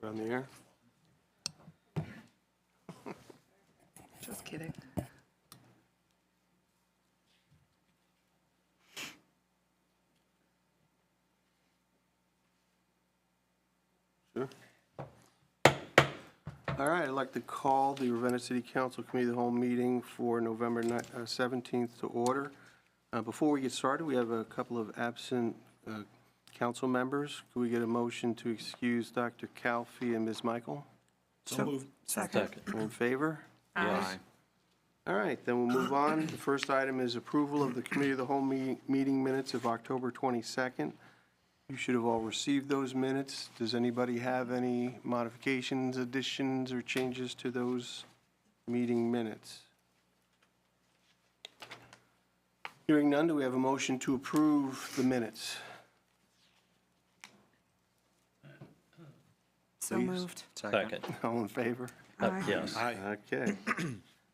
On the air. Just kidding. Sure. All right, I'd like to call the Ravenna City Council Committee of the Whole meeting for November 17th to order. Before we get started, we have a couple of absent council members. Could we get a motion to excuse Dr. Calfee and Ms. Michael? So moved. Second. All in favor? Yes. All right, then we'll move on. The first item is approval of the Committee of the Whole meeting minutes of October 22nd. You should have all received those minutes. Does anybody have any modifications, additions, or changes to those meeting minutes? Hearing none, do we have a motion to approve the minutes? So Please. moved. Second. All in favor? Aye. Yes. Okay.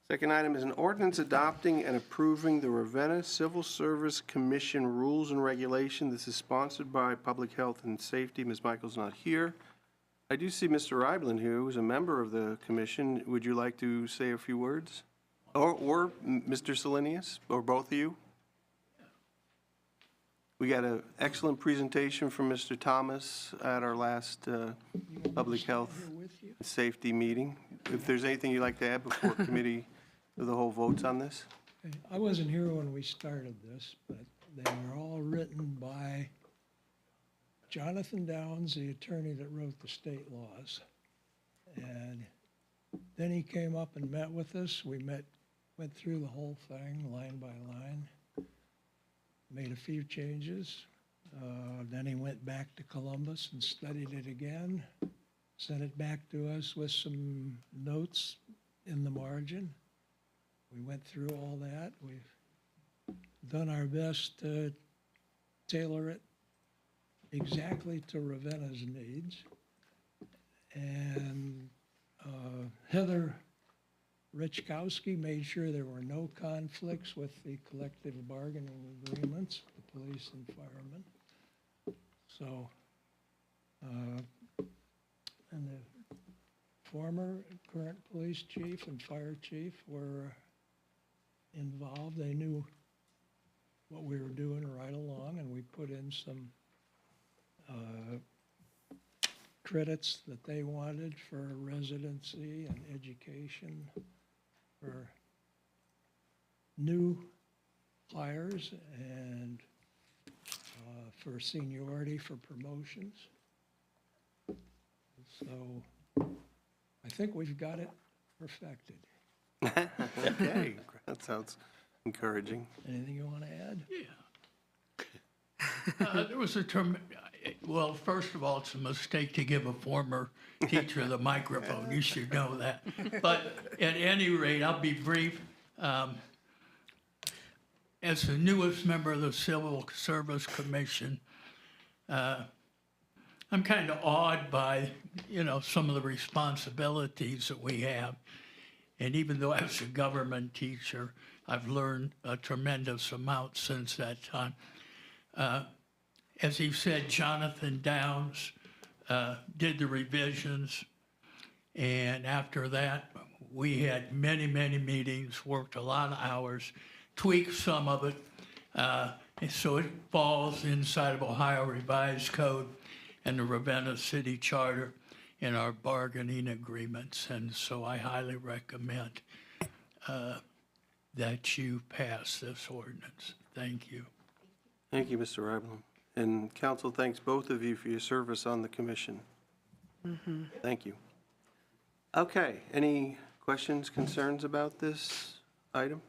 Second item is an ordinance adopting and approving the Ravenna Civil Service Commission rules and regulation. This is sponsored by Public Health and Safety. Ms. Michael's not here. I do see Mr. Reiblin here, who's a member of the commission. Would you like to say a few words? Or Mr. Salinius, or both of you? We got an excellent presentation from Mr. Thomas at our last Public Health and Safety meeting. If there's anything you'd like to add before Committee of the Whole votes on this? I wasn't here when we started this, but they were all written by Jonathan Downs, the attorney that wrote the state laws. And then he came up and met with us. We went through the whole thing line by line, made a few changes. Then he went back to Columbus and studied it again, sent it back to us with some notes in the margin. We went through all that. We've done our best to tailor it exactly to Ravenna's needs. And Heather Richkowski made sure there were no conflicts with the collective bargaining agreements, the police and firemen. So, and the former, current police chief and fire chief were involved. They knew what we were doing right along, and we put in some credits that they wanted for residency and education for new hires and for seniority for promotions. So I think we've got it perfected. Okay, that sounds encouraging. Anything you want to add? There was a term, well, first of all, it's a mistake to give a former teacher the microphone. You should know that. But at any rate, I'll be brief. As the newest member of the Civil Service Commission, I'm kind of awed by, some of the responsibilities that we have. And even though I was a government teacher, I've learned a tremendous amount since that time. As he said, Jonathan Downs did the revisions, and after that, we had many, many meetings, worked a lot of hours, tweaked some of it, and so it falls inside of Ohio Revised Code and the Ravenna City Charter in our bargaining agreements, and so I highly recommend that you pass this ordinance. Thank you. Thank you, Mr. Reiblin. And council thanks both of you for your service on the commission. Thank you. Okay, any questions, concerns about this item?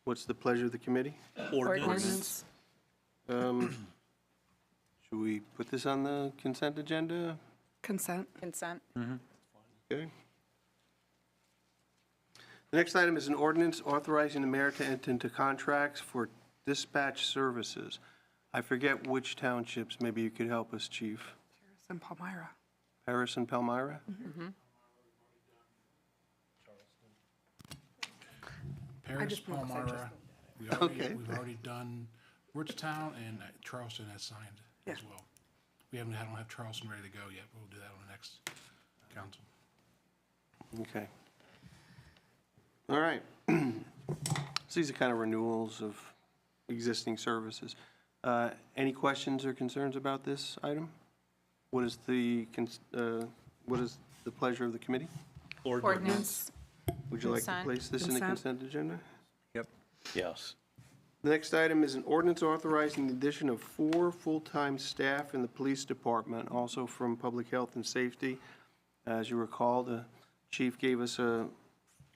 What's the pleasure of the committee? Ordinance. Should we put this on the consent agenda? Consent. Consent. Okay. The next item is an ordinance authorizing the mayor to enter into contracts for dispatch services. I forget which townships. Maybe you could help us, Chief. And Palmyra. Paris and Palmyra? Paris, just know 'cause I Palmyra, Okay. we've already done Woodstown, and Charleston has signed as Yeah. well. I don't have Charleston ready to go yet. We'll do that on the next council. Okay. All right. So these are kind of renewals of existing services. Any questions or concerns about this item? What is the pleasure of the committee? Ordinance. Would you like to Consent. place this in the Consent. consent agenda? Yes. The next item is an ordinance authorizing the addition of 4 full-time staff in the police department, also from Public Health and Safety. As you recall, the chief gave us a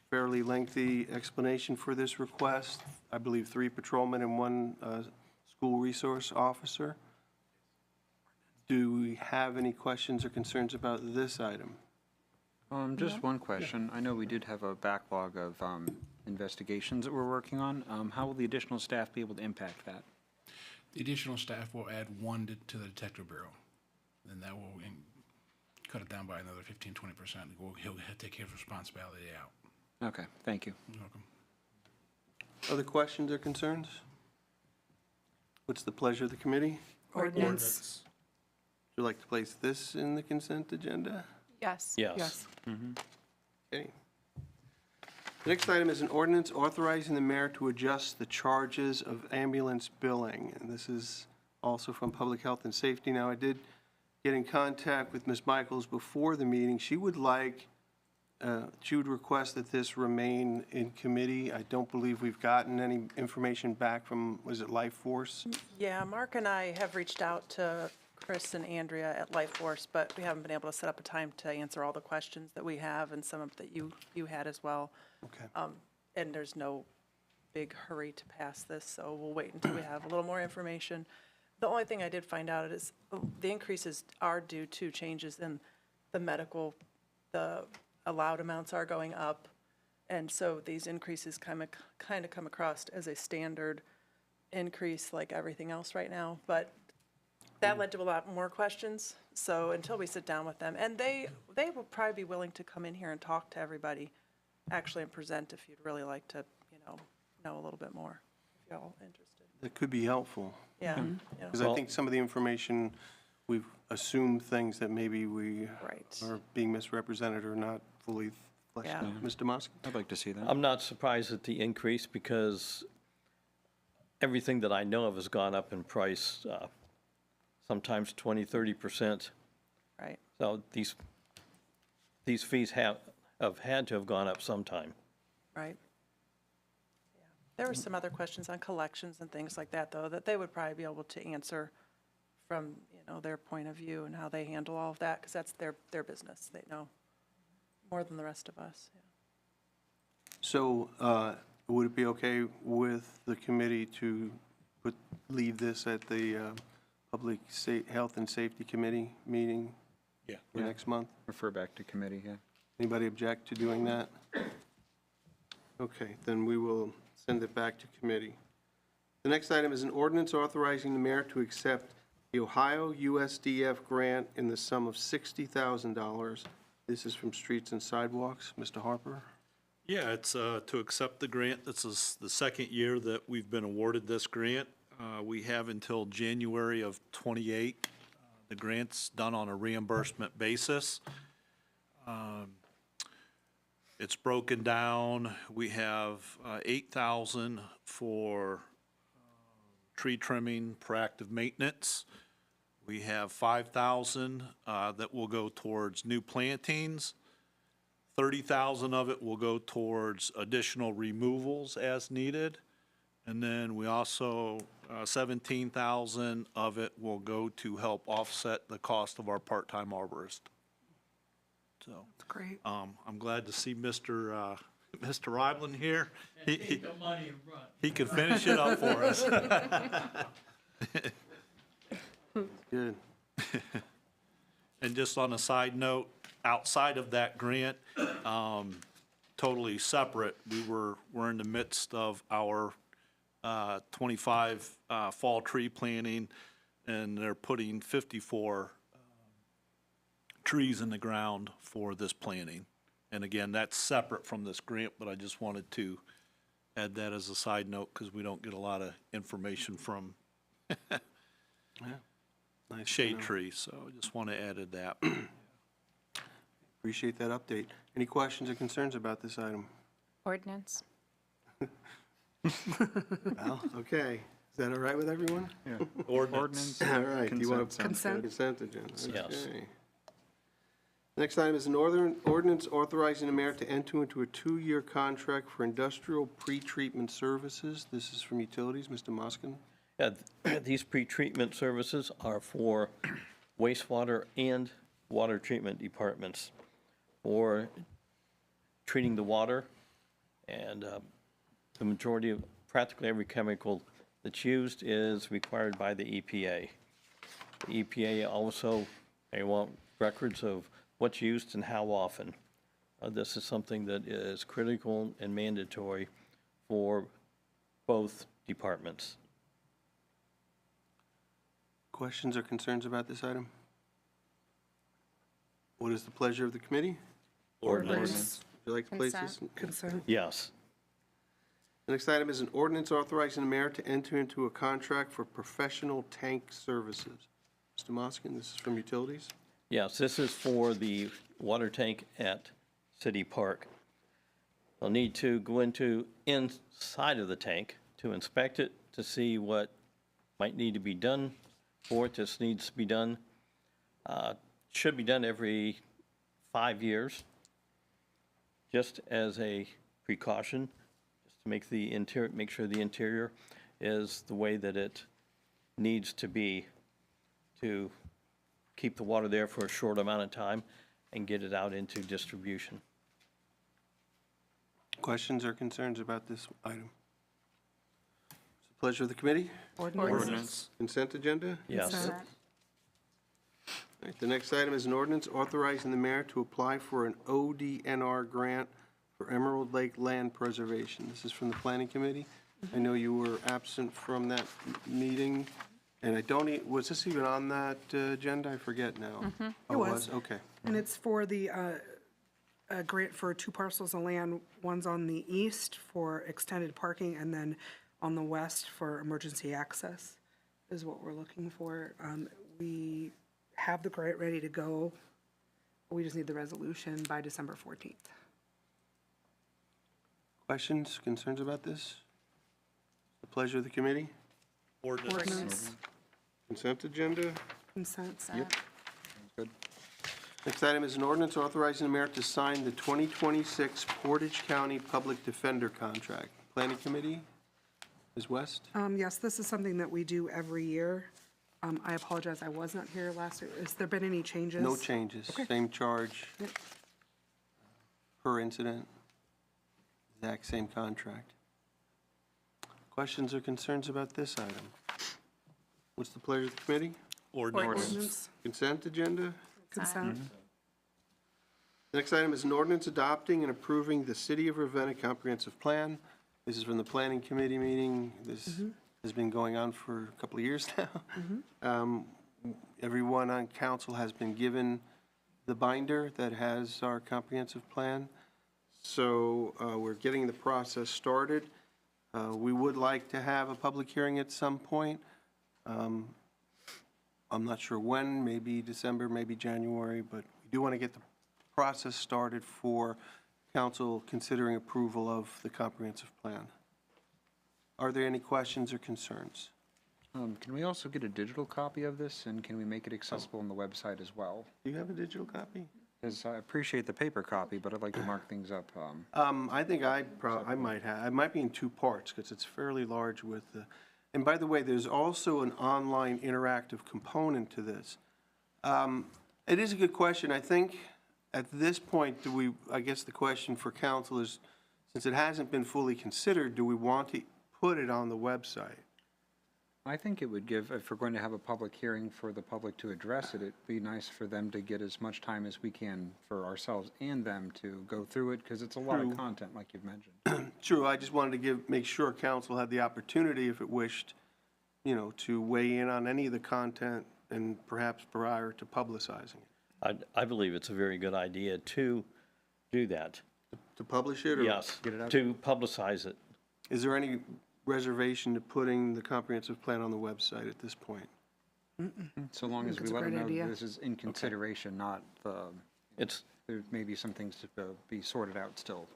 fairly lengthy explanation for this request. I believe 3 patrolmen and 1 school resource officer. Do we have any questions or concerns about this item? Just one question. I know we did have a backlog of investigations that we're working on. How will the additional staff be able to impact that? The additional staff will add 1 to the detective bureau, and that will cut it down by another 15, 20%. He'll take his responsibility out. Okay, thank you. You're welcome. Other questions or concerns? What's the pleasure of the committee? Ordinance. Would you like to place this in the consent agenda? Yes. Yes. Yes. Okay. The next item is an ordinance authorizing the mayor to adjust the charges of ambulance billing. And this is also from Public Health and Safety. Now, I did get in contact with Ms. Michaels before the meeting. She would request that this remain in committee. I don't believe we've gotten any information back from, was it Life Force? Yeah, Mark and I have reached out to Chris and Andrea at Life Force, but we haven't been able to set up a time to answer all the questions that we have and some of that you had as well. Okay. And there's no big hurry to pass this, so we'll wait until we have a little more information. The only thing I did find out is the increases are due to changes in the medical, the allowed amounts are going up, and so these increases kind of come across as a standard increase like everything else right now, but that led to a lot more questions, so until we sit down with them, and they will probably be willing to come in here and talk to everybody, actually, and present if you'd really like to, know a little bit more, if you're all interested. That could be helpful. Yeah, Because I think some of the information, we've assumed things that maybe we right. are being misrepresented or not fully fleshed Yeah. out. Mr. Musk? I'd like to see that. I'm not surprised at the increase because everything that I know of has gone up in price, sometimes 20, 30%. Right. So these fees have had to have gone up sometime. Right. Yeah. There were some other questions on collections and things like that, though, that they would probably be able to answer from, their point of view and how they handle all of that, because that's their business. They know more than the rest of us. Yeah. So would it be okay with the committee to leave this at the Public Health and Safety Committee meeting for Yeah. next month? Refer back to committee, yeah. Anybody object to doing that? Okay, then we will send it back to committee. The next item is an ordinance authorizing the mayor to accept the Ohio USDF grant in the sum of $60,000. This is from Streets and Sidewalks. Mr. Harper? Yeah, it's to accept the grant. This is the second year that we've been awarded this grant. We have until January of '28. The grant's done on a reimbursement basis. It's broken down. We have $8,000 for tree trimming, proactive maintenance. We have $5,000 that will go towards new plantings. $30,000 of it will go towards additional removals as needed. And then we also, $17,000 of it will go to help offset the cost of our part-time arborist. So, That's great. I'm glad to see Mr. Rybland here. And take the money and run. He can finish it up for us. Good. And just on a side note, outside of that grant, totally separate, we're in the midst of our 25 fall tree planting, and they're putting 54 trees in the ground for this planting. And again, that's separate from this grant, but I just wanted to add that as a side note because we don't get a lot of information from Nice to shade know. tree, so I just want to add that. Appreciate that update. Any questions or concerns about this item? Ordinance. Well, okay. Is that all right with everyone? Yeah. Ordinance. All right. Do you want to Consent sounds good. Consent. Consent agenda. Yes. Okay. Next item is an ordinance authorizing the mayor to enter into a 2-year contract for industrial pretreatment services. This is from Utilities. Mr. Moskin. Yeah, these pretreatment services are for wastewater and water treatment departments for treating the water, and the majority of, practically every chemical that's used is required by the EPA. The EPA also, they want records of what's used and how often. This is something that is critical and mandatory for both departments. Questions or concerns about this item? What is the pleasure of the committee? Ordinance. Would you like to place this? Consent. Yes. The next item is an ordinance authorizing the mayor to enter into a contract for professional tank services. Mr. Moskin, this is from Utilities. Yes, this is for the water tank at City Park. They'll need to go inside of the tank to inspect it, to see what might need to be done for it. This needs to be done, should be done every 5 years, just as a precaution, just to make the interior, make sure the interior is the way that it needs to be, to keep the water there for a short amount of time and get it out into distribution. Questions or concerns about this item? It's the pleasure of the committee. Ordinance. Consent agenda? Yes. Consent. All right, the next item is an ordinance authorizing the mayor to apply for an ODNR grant for Emerald Lake Land Preservation. This is from the Planning Committee. I know you were absent from that meeting, and I don't, was this even on that agenda? I forget now. Oh, It was. Okay. And it's for the a grant for 2 parcels of land. One's on the east for extended parking, and then on the west for emergency access is what we're looking for. We have the grant ready to go. We just need the resolution by December 14th. Questions, concerns about this? The pleasure of the committee. Ordinance. Consent agenda. Consent. Good. Next item is an ordinance authorizing the mayor to sign the 2026 Portage County Public Defender contract. Planning Committee, Ms. West? Yes, this is something that we do every year. I apologize, I was not here last year. Has there been any changes? No changes, same charge Yep. per incident, exact same contract. Questions or concerns about this item? What's the pleasure of the committee? Ordinance. Consent agenda? Consent. Next item is an ordinance adopting and approving the City of Ravenna Comprehensive Plan. This is from the Planning Committee meeting. This has been going on for a couple of years now. Everyone on council has been given the binder that has our comprehensive plan. So we're getting the process started. We would like to have a public hearing at some point. I'm not sure when, maybe December, maybe January, but we do want to get the process started for council considering approval of the comprehensive plan. Are there any questions or concerns? Can we also get a digital copy of this, and can we make it accessible on the website as well? Do you have a digital copy? Because I appreciate the paper copy, but I'd like to mark things up. I think I might have, it might be in 2 parts because it's fairly large with the, and by the way, there's also an online interactive component to this. It is a good question. I think at this point, I guess the question for council is, since it hasn't been fully considered, do we want to put it on the website? I think it would give, if we're going to have a public hearing for the public to address it, it'd be nice for them to get as much time as we can for ourselves and them to go through it, because it's a lot of content, like you've mentioned. True, I just wanted to make sure council had the opportunity, if it wished, to weigh in on any of the content and perhaps prior to publicizing it. I believe it's a very good idea to do that. To publish it, or? Yes, Get it out to publicize it. Is there any reservation to putting the comprehensive plan on the website at this point? So long as think we it's a let them great know idea. this is in consideration, not the, It's, there may be some things to be sorted out still.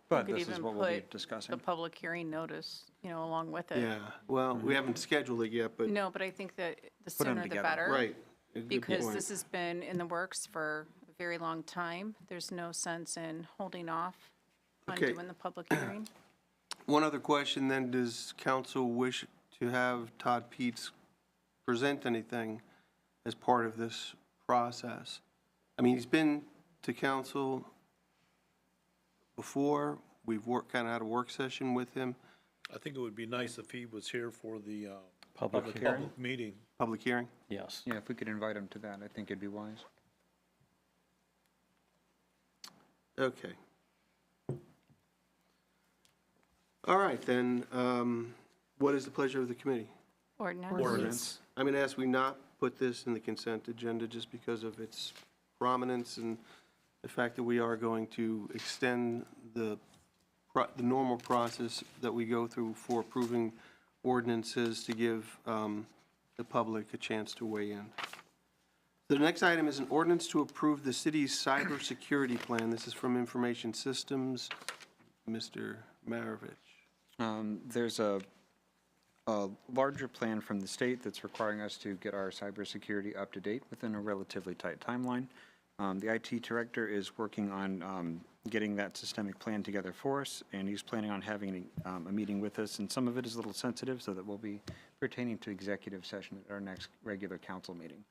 But Could this is even what we'll be put discussing. the public hearing notice, along with it. Yeah, well, we haven't scheduled it yet, but, No, but I think that the Put 'em sooner the together. better. right. a good Because point. this has been in the works for a very long time. There's no sense in holding off on Okay. doing the public hearing. One other question then, does council wish to have Todd Peets present anything as part of this process? I mean, he's been to council before, we've kind of had a work session with him, I think it would be nice if he was here for the public Public hearing, public meeting. public hearing. yes. Yeah, if we could invite him to that, I think it'd be wise. Okay. All right, then, what is the pleasure of the committee? Ordinance. I'm going to ask we not put this in the consent agenda just because of its prominence and the fact that we are going to extend the normal process that we go through for approving ordinances to give the public a chance to weigh in. The next item is an ordinance to approve the city's cybersecurity plan. This is from Information Systems. Mr. Maravich. There's a larger plan from the state that's requiring us to get our cybersecurity up to date within a relatively tight timeline. The IT director is working on getting that systemic plan together for us, and he's planning on having a meeting with us, and some of it is a little sensitive, so that will be pertaining to executive session at our next regular council meeting.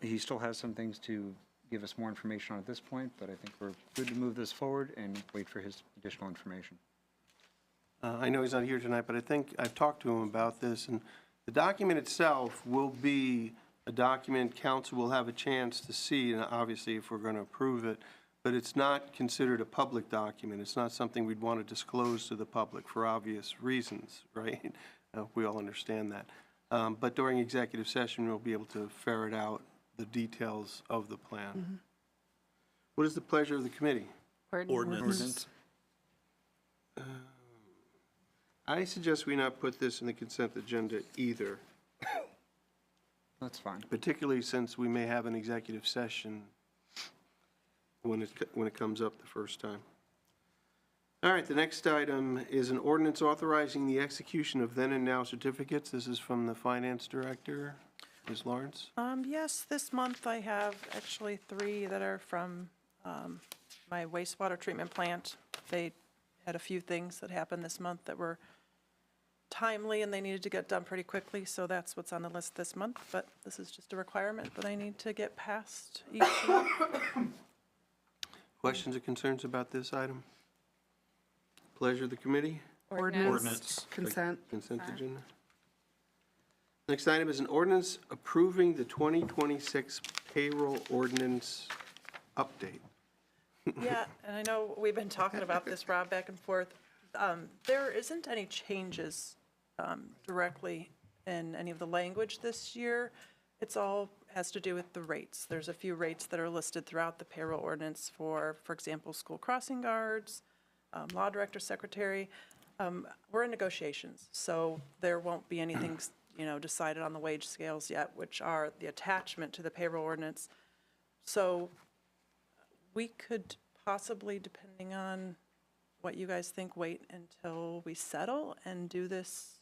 He still has some things to give us more information on at this point, but I think we're good to move this forward and wait for his additional information. I know he's not here tonight, but I think I've talked to him about this, and the document itself will be a document council will have a chance to see, and obviously if we're going to approve it, but it's not considered a public document. It's not something we'd want to disclose to the public for obvious reasons, right? We all understand that. But during executive session, we'll be able to ferret out the details of the plan. What is the pleasure of the committee? Ordinance. I suggest we not put this in the consent agenda either, That's fine. particularly since we may have an executive session when it comes up the first time. All right, the next item is an ordinance authorizing the execution of then and now certificates. This is from the finance director, Ms. Lawrence. Yes, this month I have actually 3 that are from my wastewater treatment plant. They had a few things that happened this month that were timely and they needed to get done pretty quickly, so that's what's on the list this month. But this is just a requirement that I need to get past each month. Questions or concerns about this item? Pleasure of the committee? Ordinance. Consent. Consent agenda. Next item is an ordinance approving the 2026 payroll ordinance update. Yeah, and I know we've been talking about this, Rob, back and forth. There isn't any changes directly in any of the language this year. It's all has to do with the rates. There's a few rates that are listed throughout the payroll ordinance for example, school crossing guards, law director, secretary. We're in negotiations, so there won't be anything, decided on the wage scales yet, which are the attachment to the payroll ordinance. So we could possibly, depending on what you guys think, wait until we settle and do this,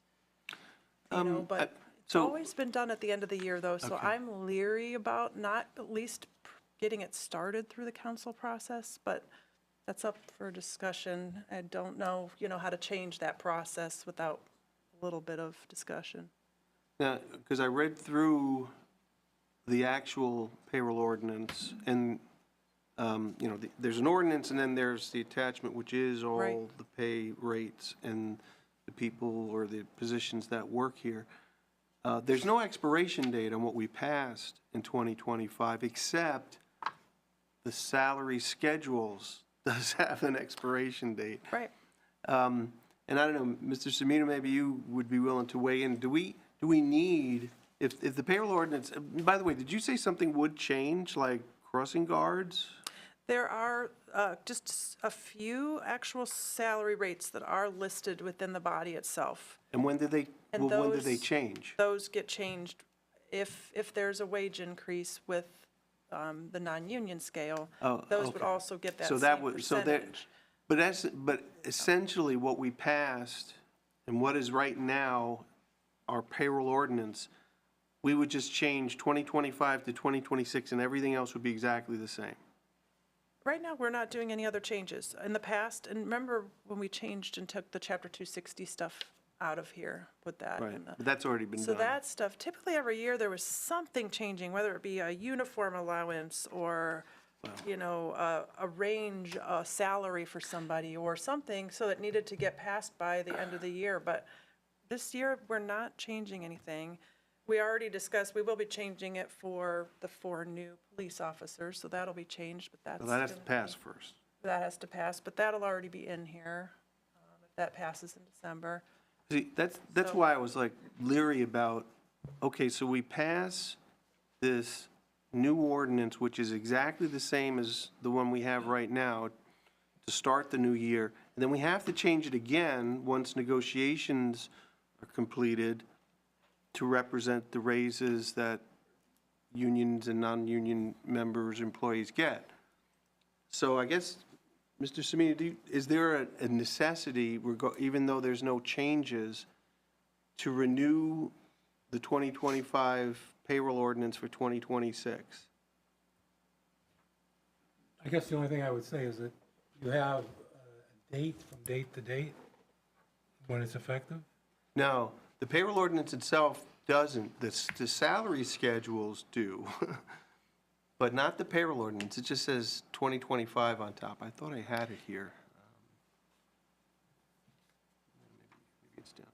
but it's so- always been done at the end of the year, though, so Okay. I'm leery about not at least getting it started through the council process, but that's up for discussion. I don't know, how to change that process without a little bit of discussion. Now, because I read through the actual payroll ordinance, and, there's an ordinance, and then there's the attachment, which is all Right. the pay rates and the people or the positions that work here. There's no expiration date on what we passed in 2025, except the salary schedules does have an expiration date. Right. And I don't know, Mr. Semino, maybe you would be willing to weigh in. Do we need, if the payroll ordinance, by the way, did you say something would change, like crossing guards? There are just a few actual salary rates that are listed within the body itself. And when did they, And well, when did they those- change? Those get changed if there's a wage increase with the non-union scale. Oh, Those would okay. also get that So that same would, so there, percentage. but essentially what we passed and what is right now our payroll ordinance, we would just change 2025 to 2026 and everything else would be exactly the same. Right now, we're not doing any other changes. In the past, and remember when we changed and took the Chapter 260 stuff out of here with that? Right, and the- but that's already been done. So that stuff, typically every year, there was something changing, whether it be a uniform allowance or, a range, a salary for somebody or something, so it needed to get passed by the end of the year. But this year, we're not changing anything. We already discussed, we will be changing it for the 4 new police officers, so that'll be changed, but that's. Well, that has to gonna pass be- first. That has to pass, but that'll already be in here, if that passes in December. See, that's So- why I was like leery about, okay, so we pass this new ordinance, which is exactly the same as the one we have right now to start the new year, and then we have to change it again once negotiations are completed to represent the raises that unions and non-union members, employees get. So I guess, Mr. Semina, is there a necessity, even though there's no changes, to renew the 2025 payroll ordinance for 2026? I guess the only thing I would say is that you have a date from date to date when it's effective. No, the payroll ordinance itself doesn't. The salary schedules do, but not the payroll ordinance. It just says 2025 on top. I thought I had it here. Maybe it's down.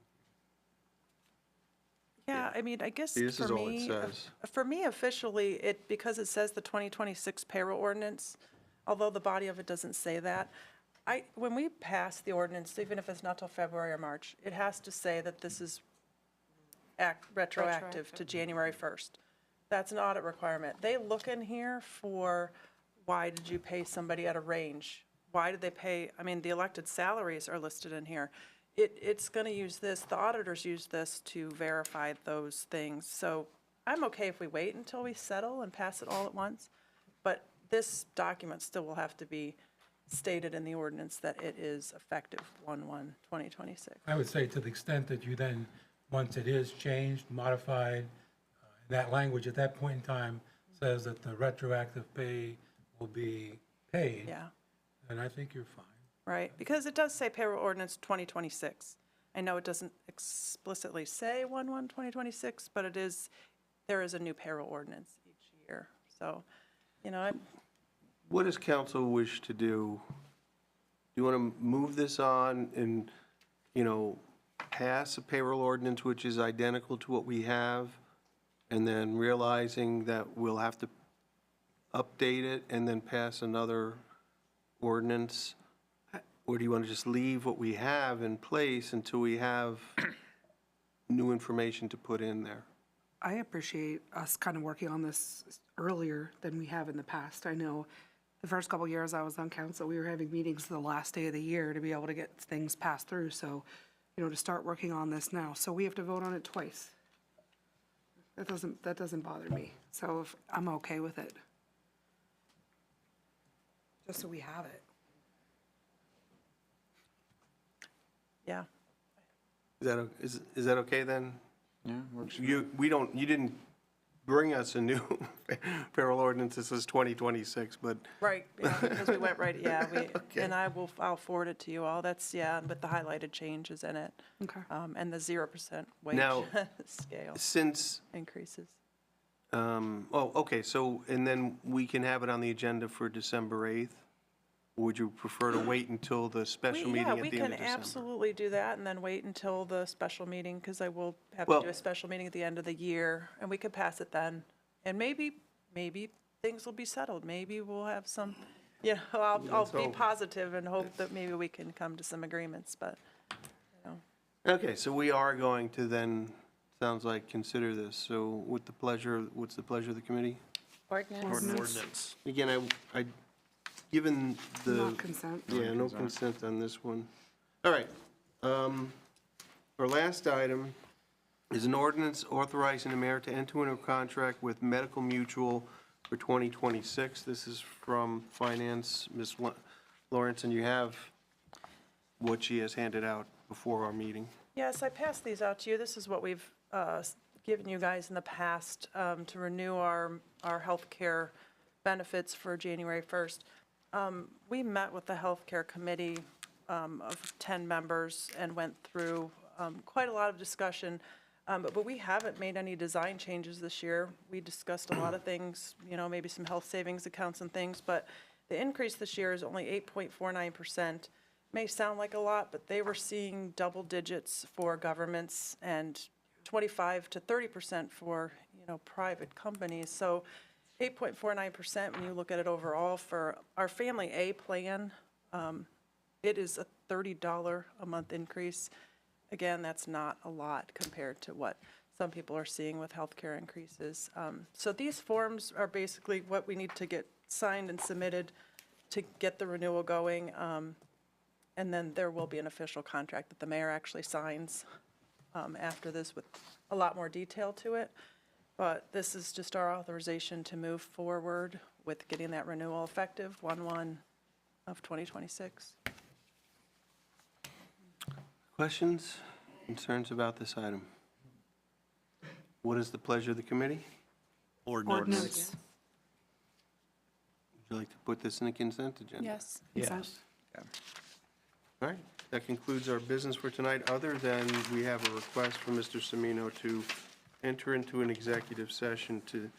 Yeah, I mean, I guess See, this for is all it me, says. for me officially, because it says the 2026 payroll ordinance, although the body of it doesn't say that, when we pass the ordinance, even if it's not till February or March, it has to say that this is retroactive to January 1st. That's an audit requirement. They look in here for, why did you pay somebody at a range? Why did they pay, I mean, the elected salaries are listed in here. It's going to use this, the auditors use this to verify those things. So I'm okay if we wait until we settle and pass it all at once, but this document still will have to be stated in the ordinance that it is effective 1/1/2026. I would say to the extent that you then, once it is changed, modified, that language at that point in time says that the retroactive pay will be paid, Yeah, then I think you're fine. right, because it does say payroll ordinance 2026. I know it doesn't explicitly say 1/1/2026, but there is a new payroll ordinance each year. So, What does council wish to do? Do you want to move this on and, pass a payroll ordinance which is identical to what we have, and then realizing that we'll have to update it and then pass another ordinance? Or do you want to just leave what we have in place until we have new information to put in there? I appreciate us kind of working on this earlier than we have in the past. I know the first couple years I was on council, we were having meetings the last day of the year to be able to get things passed through. So, to start working on this now. So we have to vote on it twice. That doesn't bother me. So I'm okay with it. Just so we have it. yeah. Is that okay then? Yeah, works. You didn't bring us a new payroll ordinance that says 2026, but Right, yeah, because we went right, and I'll forward it to you all. That's, with the highlighted changes in it. Okay. And the 0% wage Now- scale since, increases. okay, so, and then we can have it on the agenda for December 8th? Or would you prefer to wait until the special meeting at the end of We December? can absolutely do that and then wait until the special meeting, because I will have to Well- do a special meeting at the end of the year, and we could pass it then. And maybe things will be settled. Maybe we'll have some, I'll Let's be hope. positive and hope that maybe we can come to some agreements, but, Okay, so we are going to then, sounds like, consider this. So what's the pleasure of the committee? Ordinance. Again, given the. Not consent. Yeah, no consent on this one. All right. Our last item is an ordinance authorizing the mayor to enter into a contract with Medical Mutual for 2026. This is from Finance, Ms. Lawrence, and you have what she has handed out before our meeting. Yes, I passed these out to you. This is what we've given you guys in the past to renew our healthcare benefits for January 1st. We met with the healthcare committee of 10 members and went through quite a lot of discussion, but we haven't made any design changes this year. We discussed a lot of things, maybe some health savings accounts and things, but the increase this year is only 8.49%. May sound like a lot, but they were seeing double digits for governments and 25 to 30% for, private companies. So 8.49% when you look at it overall for our Family A plan, it is a $30 a month increase. Again, that's not a lot compared to what some people are seeing with healthcare increases. So these forms are basically what we need to get signed and submitted to get the renewal going. And then there will be an official contract that the mayor actually signs after this with a lot more detail to it. But this is just our authorization to move forward with getting that renewal effective 1/1 of 2026. Questions, concerns about this item? What is the pleasure of the committee? Ordinance. Would you like to put this in a consent agenda? Yes. Consent. All right, that concludes our business for tonight, other than we have a request from Mr. Semino to enter into an executive session to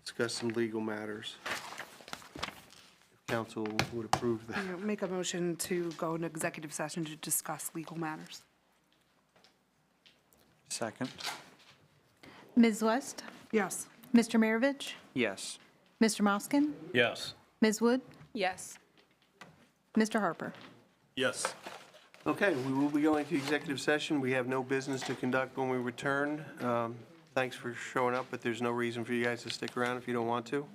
discuss some legal matters. If council would approve that. Make a motion to go into executive session to discuss legal matters. Second? Ms. West? Yes. Mr. Maravich? Yes. Mr. Moskin? Yes. Ms. Wood? Yes. Mr. Harper? Yes. Okay, we will be going to executive session. We have no business to conduct when we return. Thanks for showing up, but there's no reason for you guys to stick around if you don't want to.